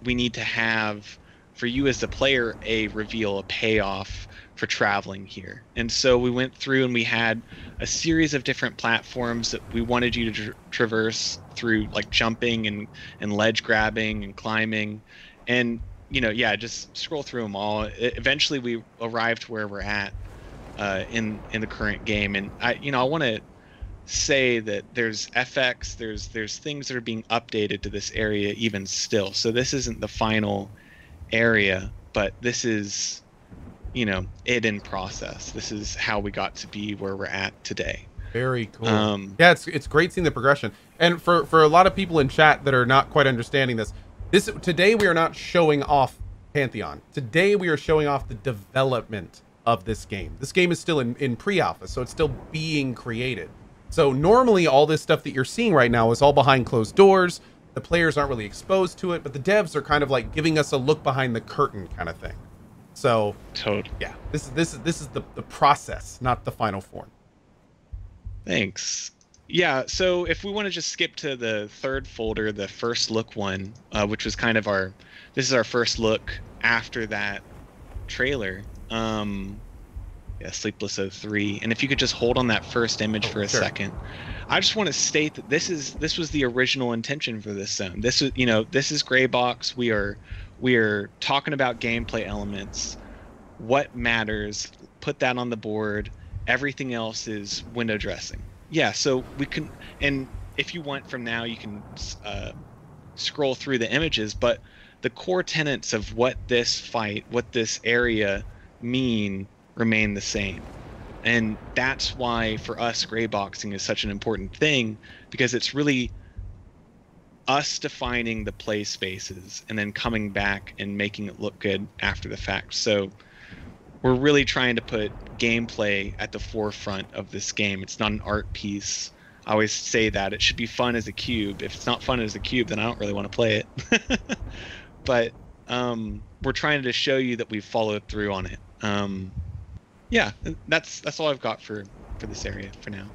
Speaker 3: we need to have, for you as the player, a reveal, a payoff for traveling here. And so we went through and we had a series of different platforms that we wanted you to traverse through, like jumping and ledge grabbing and climbing. And, you know, just scroll through them all. Eventually we arrived where we're at in the current game. And I want to say that there's FX, there's things that are being updated to this area even still. So this isn't the final area, but this is, it in process. This is how we got to be where we're at today.
Speaker 1: Very cool. Yeah, it's great seeing the progression. And for a lot of people in chat that are not quite understanding this, today we are not showing off Pantheon. Today we are showing off the development of this game. This game is still in pre-alpha, so it's still being created. So normally all this stuff that you're seeing right now is all behind closed doors. The players aren't really exposed to it, but the devs are kind of like giving us a look behind the curtain kind of thing. So
Speaker 3: totally.
Speaker 1: Yeah, this is the process, not the final form.
Speaker 3: Thanks. Yeah, so if we want to just skip to the third folder, the first look one, which was kind of this is our first look after that trailer. Sleepless 03. And if you could just hold on that first image for a second. I just want to state that this was the original intention for this zone. This is Gray Box. We are talking about gameplay elements. What matters, put that on the board. Everything else is window dressing. Yeah, so we can, and if you want from now, you can scroll through the images, but the core tenets of what this area mean remain the same. And that's why for us gray boxing is such an important thing, because it's really us defining the play spaces and then coming back and making it look good after the fact. So we're really trying to put gameplay at the forefront of this game. It's not an art piece. I always say that it should be fun as a cube. If it's not fun as a cube, then I don't really want to play it. But we're trying to show you that we've followed through on it. Yeah, that's all I've got for this area for now.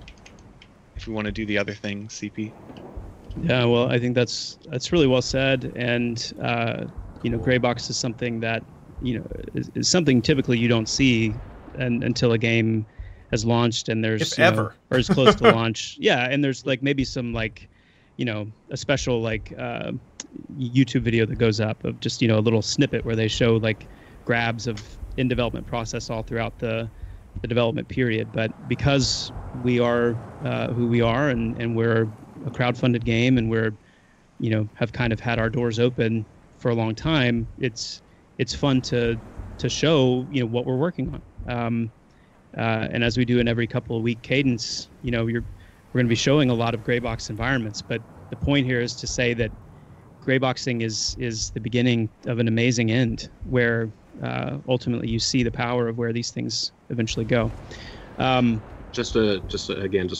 Speaker 3: If we want to do the other thing, CP.
Speaker 4: Yeah, well, I think that's really well said. And gray box is something that is something typically you don't see until a game has launched and there's
Speaker 1: or
Speaker 4: is close to launch. Yeah, and there's like maybe some like a special like YouTube video that goes up of just a little snippet where they show like grabs of in development process all throughout the development period. But because we are who we are and we're a crowdfunded game and we're have kind of had our doors open for a long time, it's fun to show what we're working on. And as we do in every couple of week cadence, we're going to be showing a lot of gray box environments. But the point here is to say that gray boxing is the beginning of an amazing end, where ultimately you see the power of where these things eventually go.
Speaker 2: Just a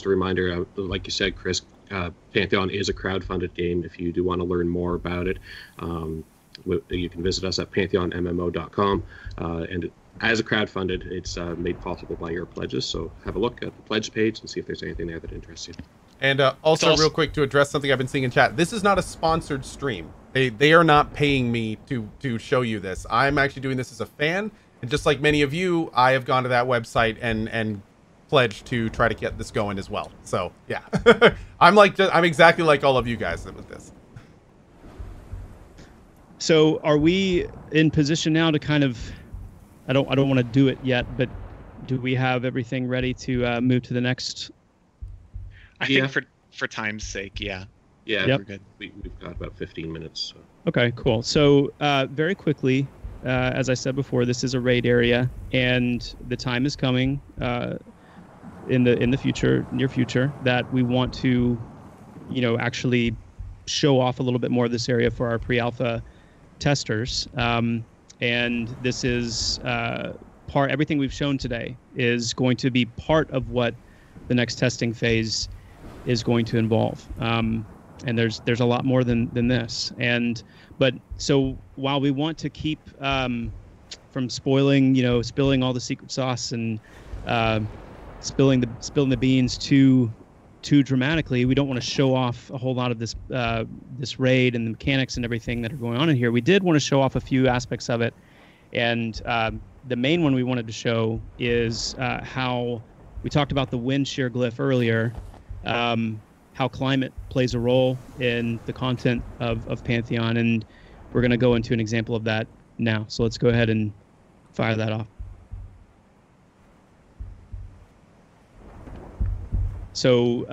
Speaker 2: reminder, like you said, Chris, Pantheon is a crowdfunded game. If you do want to learn more about it, you can visit us at pantheonmmo.com. And as a crowdfunded, it's made possible by your pledges. So have a look at the pledge page and see if there's anything there that interests you.
Speaker 1: And also, real quick, to address something I've been seeing in chat, this is not a sponsored stream. They are not paying me to show you this. I'm actually doing this as a fan, and just like many of you, I have gone to that website and pledged to try to get this going as well. So yeah, I'm exactly like all of you guys with this.
Speaker 4: So are we in position now to kind of? I don't want to do it yet, but do we have everything ready to move to the next?
Speaker 3: I think for time's sake, yeah.
Speaker 2: Yeah,
Speaker 4: yep.
Speaker 2: We're good. We've got about 15 minutes. So.
Speaker 4: Okay, cool. So very quickly, as I said before, this is a raid area, and the time is coming in the near future, that we want to, actually show off a little bit more of this area for our pre-alpha testers. And this is everything we've shown today is going to be part of what the next testing phase is going to involve. And there's a lot more than this. But so while we want to keep from spilling all the secret sauce and spilling the beans too dramatically, we don't want to show off a whole lot of this raid and the mechanics and everything that are going on in here. We did want to show off a few aspects of it, and the main one we wanted to show is how we talked about the wind shear glyph earlier, how climate plays a role in the content of Pantheon, and we're going to go into an example of that now. So let's go ahead and fire that off. So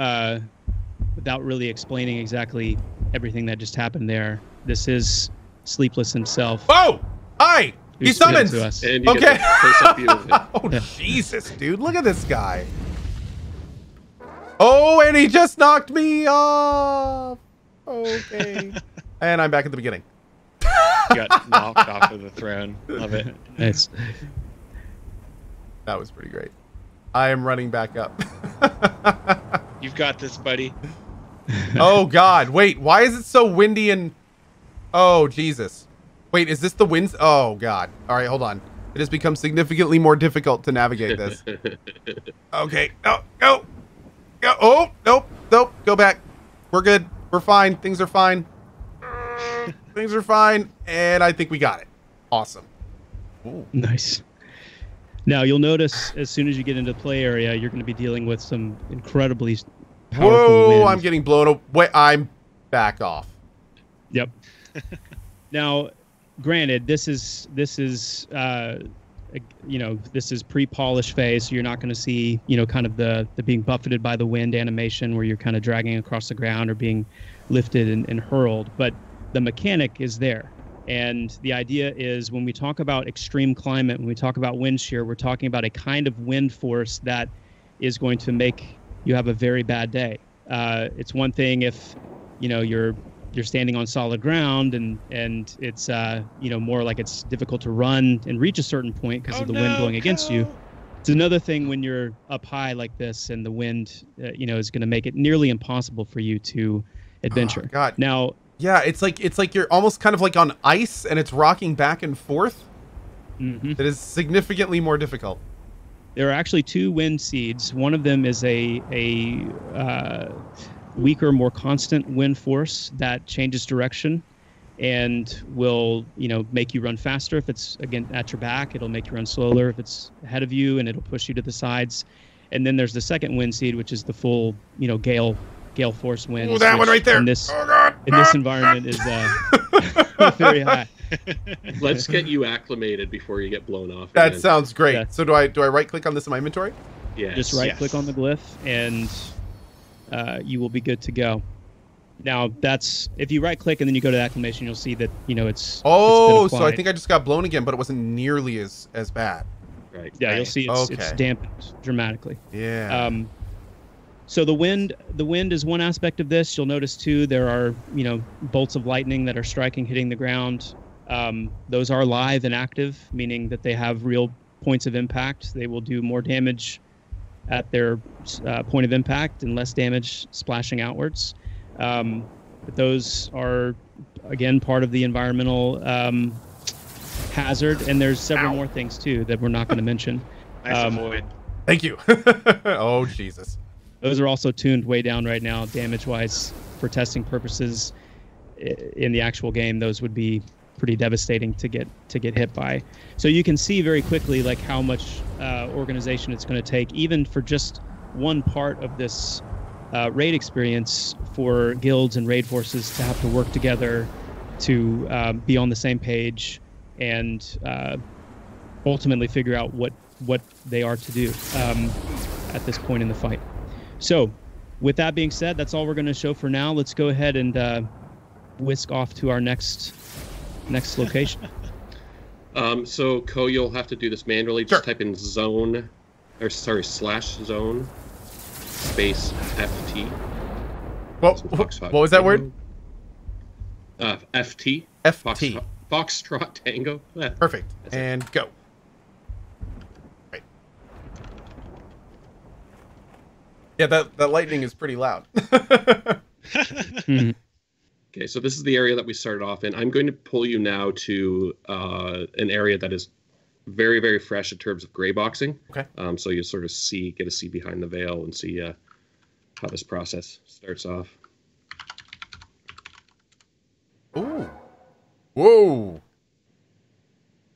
Speaker 4: without really explaining exactly everything that just happened there, this is Sleepless himself.
Speaker 1: Oh! Hi! He summons!
Speaker 4: To us.
Speaker 2: And you
Speaker 1: Okay.
Speaker 2: get the close-up view of it.
Speaker 1: Oh, Jesus, dude. Look at this guy. Oh, and he just knocked me off. Okay. And I'm back at the beginning.
Speaker 3: Got knocked off of the throne. Love it.
Speaker 4: Nice.
Speaker 1: That was pretty great. I am running back up.
Speaker 3: You've got this, buddy.
Speaker 1: Oh, God. Wait, why is it so windy and... Oh, Jesus. Wait, is this the winds? Oh, God. All right, hold on. It has become significantly more difficult to navigate this. Okay. Oh, go. Go. Oh, nope. Nope. Go back. We're good. We're fine. Things are fine. Things are fine. And I think we got it. Awesome. Ooh.
Speaker 4: Nice. Now, you'll notice as soon as you get into the play area, you're going to be dealing with some incredibly powerful
Speaker 1: Whoa,
Speaker 4: wind.
Speaker 1: I'm getting blown away. I'm back off.
Speaker 4: Yep. Now, granted, this is this is pre-polish phase, so you're not going to see, kind of the being buffeted by the wind animation where you're kind of dragging across the ground or being lifted and hurled. But the mechanic is there. And the idea is when we talk about extreme climate, when we talk about wind shear, we're talking about a kind of wind force that is going to make you have a very bad day. It's one thing if, you're standing on solid ground and it's, more like it's difficult to run and reach a certain point because of the wind blowing against you. It's another thing when you're up high like this and the wind, is going to make it nearly impossible for you to adventure.
Speaker 1: Oh, God.
Speaker 4: Now,
Speaker 1: yeah, it's like you're almost kind of like on ice and it's rocking back and forth. It is significantly more difficult.
Speaker 4: There are actually 2 wind seeds. One of them is a weaker, more constant wind force that changes direction and will, make you run faster. If it's, again, at your back, it'll make you run slower. If it's ahead of you, and it'll push you to the sides. And then there's the second wind seed, which is the full, gale force wind.
Speaker 1: Oh, that one right there.
Speaker 4: In this environment is very high.
Speaker 2: Let's get you acclimated before you get blown off.
Speaker 1: That
Speaker 2: again.
Speaker 1: sounds great.
Speaker 4: Yeah.
Speaker 1: So do I right click on this in my inventory?
Speaker 2: Yeah.
Speaker 4: Just right click on the glyph and you will be good to go. Now that's if you right click and then you go to acclimation, you'll see that it's.
Speaker 1: Oh,
Speaker 4: it's
Speaker 1: so I think I just got blown again, but it wasn't nearly as bad.
Speaker 2: Right.
Speaker 4: Yeah, you'll see it's dampened dramatically.
Speaker 1: Yeah.
Speaker 4: So the wind is one aspect of this. You'll notice too there are bolts of lightning that are striking, hitting the ground. Those are live and active, meaning that they have real points of impact. They will do more damage at their point of impact and less damage splashing outwards. But those are, again, part of the environmental hazard. And there's several more things, too, that we're not going to mention.
Speaker 3: Nice avoid.
Speaker 1: Thank you. Oh, Jesus.
Speaker 4: Those are also tuned way down right now, damage-wise, for testing purposes. In the actual game, those would be pretty devastating to get hit by. So you can see very quickly like how much organization it's going to take, even for just one part of this raid experience, for guilds and raid forces to have to work together to be on the same page and ultimately figure out what they are to do at this point in the fight. So with that being said, that's all we're going to show for now. Let's go ahead and whisk off to our next location.
Speaker 2: So Cohh, you'll have to do this manually. Just type in /zone space FT.
Speaker 1: What was that word?
Speaker 2: FT.
Speaker 1: FT.
Speaker 2: Foxtrot Tango.
Speaker 1: Perfect. And go. Right. Yeah, that lightning is pretty loud.
Speaker 2: Okay, so this is the area that we started off in. I'm going to pull you now to an area that is very, very fresh in terms of gray boxing.
Speaker 1: Okay.
Speaker 2: So you sort of get a see behind the veil and see how this process starts off.
Speaker 1: Ooh. Whoa.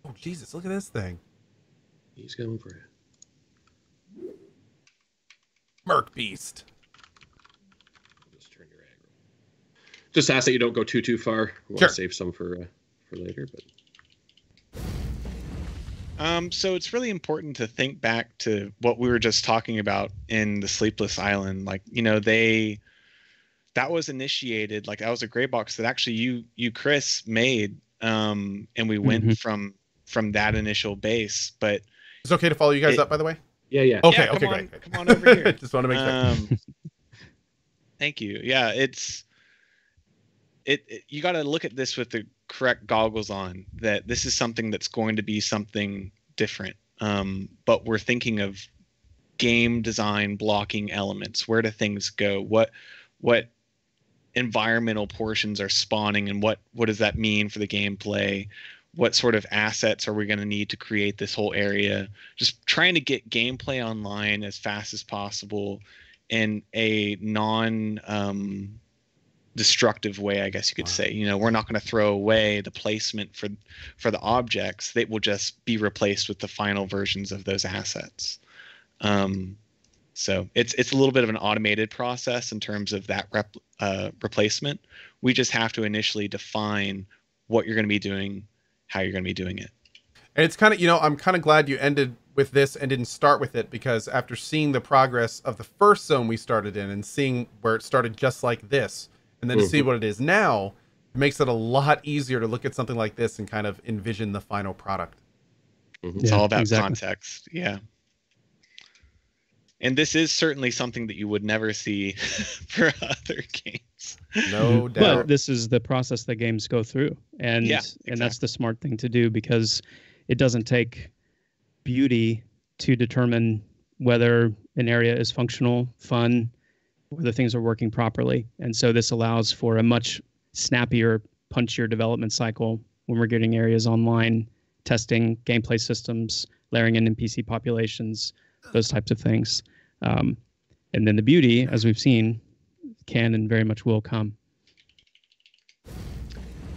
Speaker 1: Oh, Jesus, look at this thing.
Speaker 2: He's going for it.
Speaker 1: Merc Beast.
Speaker 2: Just ask that you don't go too far. We'll save some for later. But
Speaker 3: so it's really important to think back to what we were just talking about in the Sleepless Island. Like, that was initiated. Like, that was a gray box that actually you Chris made, and we went from that initial base. But
Speaker 1: it's okay to follow you guys up, by the way.
Speaker 2: Yeah.
Speaker 1: Okay.
Speaker 3: Yeah,
Speaker 1: Great.
Speaker 3: Come on over here.
Speaker 1: Just want to make sure.
Speaker 3: Thank you. Yeah, you got to look at this with the correct goggles on, that this is something that's going to be something different. But we're thinking of game design blocking elements. Where do things go? What environmental portions are spawning, and what does that mean for the gameplay? What sort of assets are we going to need to create this whole area? Just trying to get gameplay online as fast as possible in a destructive way, I guess you could say. We're not going to throw away the placement for the objects. They will just be replaced with the final versions of those assets. So it's a little bit of an automated process in terms of that replacement. We just have to initially define what you're going to be doing, how you're going to be doing it.
Speaker 1: And it's kind of, I'm kind of glad you ended with this and didn't start with it, because after seeing the progress of the first zone we started in and seeing where it started just like this, and then to see what it is now, it makes it a lot easier to look at something like this and kind of envision the final product.
Speaker 3: It's all about context. Yeah. And this is certainly something that you would never see for other games.
Speaker 1: No doubt.
Speaker 4: But this is the process that games go through. And
Speaker 3: exactly.
Speaker 4: And that's the smart thing to do, because it doesn't take beauty to determine whether an area is functional, fun, whether things are working properly. And so this allows for a much snappier, punchier development cycle when we're getting areas online, testing gameplay systems, layering in NPC populations, those types of things. And then the beauty, as we've seen, can and very much will come.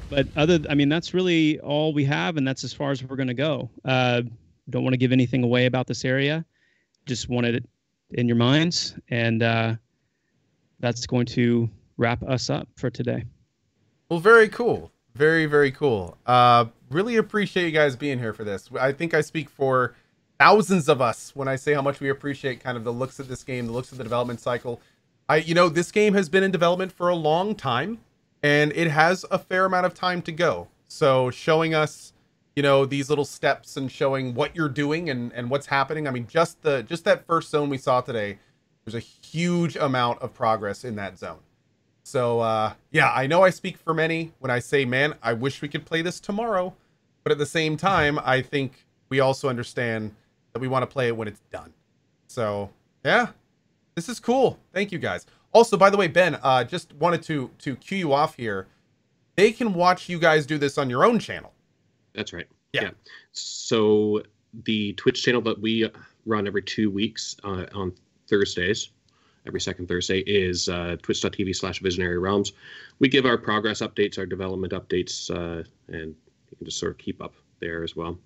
Speaker 4: But that's really all we have, and that's as far as we're going to go. Don't want to give anything away about this area. Just wanted it in your minds, and that's going to wrap us up for today.
Speaker 1: Well, very cool. Very, very cool. Really appreciate you guys being here for this. I think I speak for thousands of us when I say how much we appreciate kind of the looks of this game, the looks of the development cycle. This game has been in development for a long time, and it has a fair amount of time to go. So showing us, these little steps and showing what you're doing and what's happening. I mean, just that first zone we saw today, there's a huge amount of progress in that zone. So, yeah, I know I speak for many when I say, man, I wish we could play this tomorrow. But at the same time, I think we also understand that we want to play it when it's done. So, yeah, this is cool. Thank you, guys. Also, by the way, Ben, just wanted to cue you off here. They can watch you guys do this on your own channel.
Speaker 2: That's right.
Speaker 1: Yeah.
Speaker 2: So the Twitch channel that we run every 2 weeks on Thursdays, every second Thursday, is twitch.tv/Visionary Realms. We give our progress updates, our development updates, and you can just sort of keep up there as well.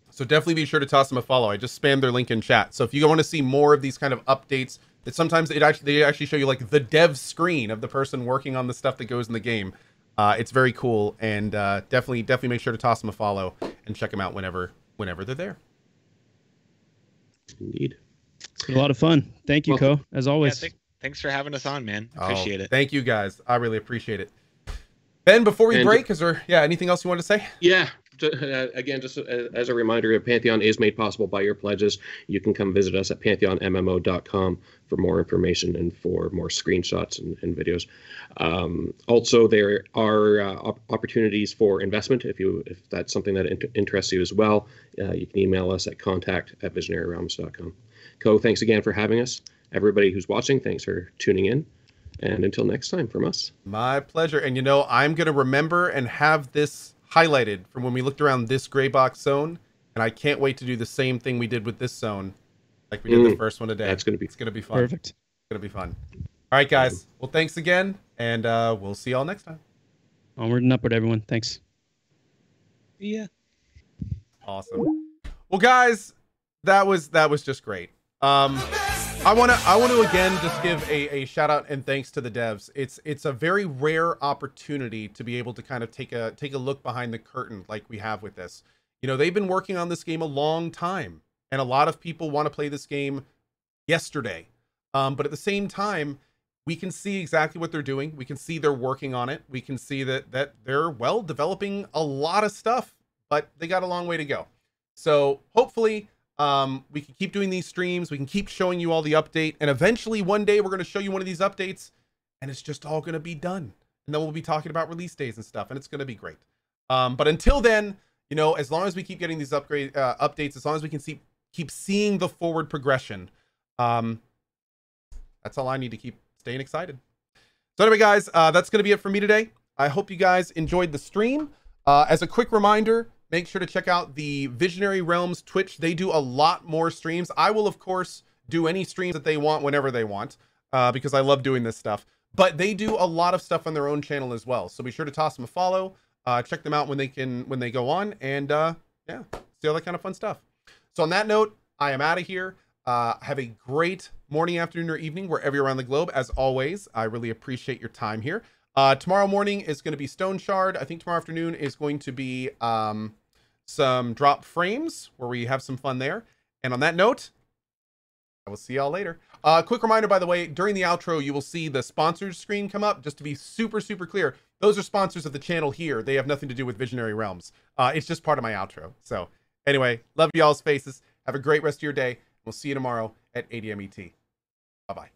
Speaker 1: So definitely be sure to toss them a follow. I just spammed their link in chat. So if you want to see more of these kind of updates, that sometimes they actually show you like the dev screen of the person working on the stuff that goes in the game. It's very cool, and definitely make sure to toss them a follow and check them out whenever they're there.
Speaker 2: Indeed.
Speaker 4: It's been a lot of fun. Thank you, Cohh, as always.
Speaker 3: Yeah, thanks for having us on, man. Appreciate it.
Speaker 1: Thank you, guys. I really appreciate it. Ben, before we break, is there anything else you want to say?
Speaker 2: Yeah. Again, just as a reminder, Pantheon is made possible by your pledges. You can come visit us at pantheonmmo.com for more information and for more screenshots and videos. Also, there are opportunities for investment if that's something that interests you as well. You can email us at contact@visionaryrealms.com. Cohh, thanks again for having us. Everybody who's watching, thanks for tuning in. And until next time from us.
Speaker 1: My pleasure. And I'm going to remember and have this highlighted from when we looked around this gray box zone, and I can't wait to do the same thing we did with this zone, like we did the first one today.
Speaker 2: It's gonna be
Speaker 1: fun.
Speaker 4: Perfect.
Speaker 1: It's gonna be fun. All right, guys. Well, thanks again, and we'll see y'all next time.
Speaker 4: Onward and upward, everyone. Thanks.
Speaker 3: Yeah.
Speaker 1: Awesome. Well, guys, that was just great. I want to again just give a shout out and thanks to the devs. It's a very rare opportunity to be able to kind of take a look behind the curtain like we have with this. They've been working on this game a long time, and a lot of people want to play this game yesterday. But at the same time, we can see exactly what they're doing. We can see they're working on it. We can see that they're developing a lot of stuff, but they got a long way to go. So hopefully we can keep doing these streams. We can keep showing you all the update, and eventually one day we're going to show you one of these updates, and it's just all going to be done. And then we'll be talking about release days and stuff, and it's going to be great. But until then, as long as we keep getting these updates, as long as we can keep seeing the forward progression, that's all I need to keep staying excited. So anyway, guys, that's going to be it for me today. I hope you guys enjoyed the stream. As a quick reminder, make sure to check out the Visionary Realms Twitch. They do a lot more streams. I will, of course, do any streams that they want whenever they want, because I love doing this stuff. But they do a lot of stuff on their own channel as well. So be sure to toss them a follow. Check them out when they go on, and yeah, see all that kind of fun stuff. So on that note, I am out of here. Have a great morning, afternoon, or evening wherever you're around the globe. As always, I really appreciate your time here. Tomorrow morning is going to be Stone Shard. I think tomorrow afternoon is going to be some drop frames where we have some fun there. And on that note, I will see y'all later. Quick reminder, by the way, during the outro, you will see the sponsors screen come up. Just to be super, super clear, those are sponsors of the channel here. They have nothing to do with Visionary Realms. It's just part of my outro. So anyway, love y'all's faces. Have a great rest of your day. We'll see you tomorrow at 8 a.m. ET. Bye-bye.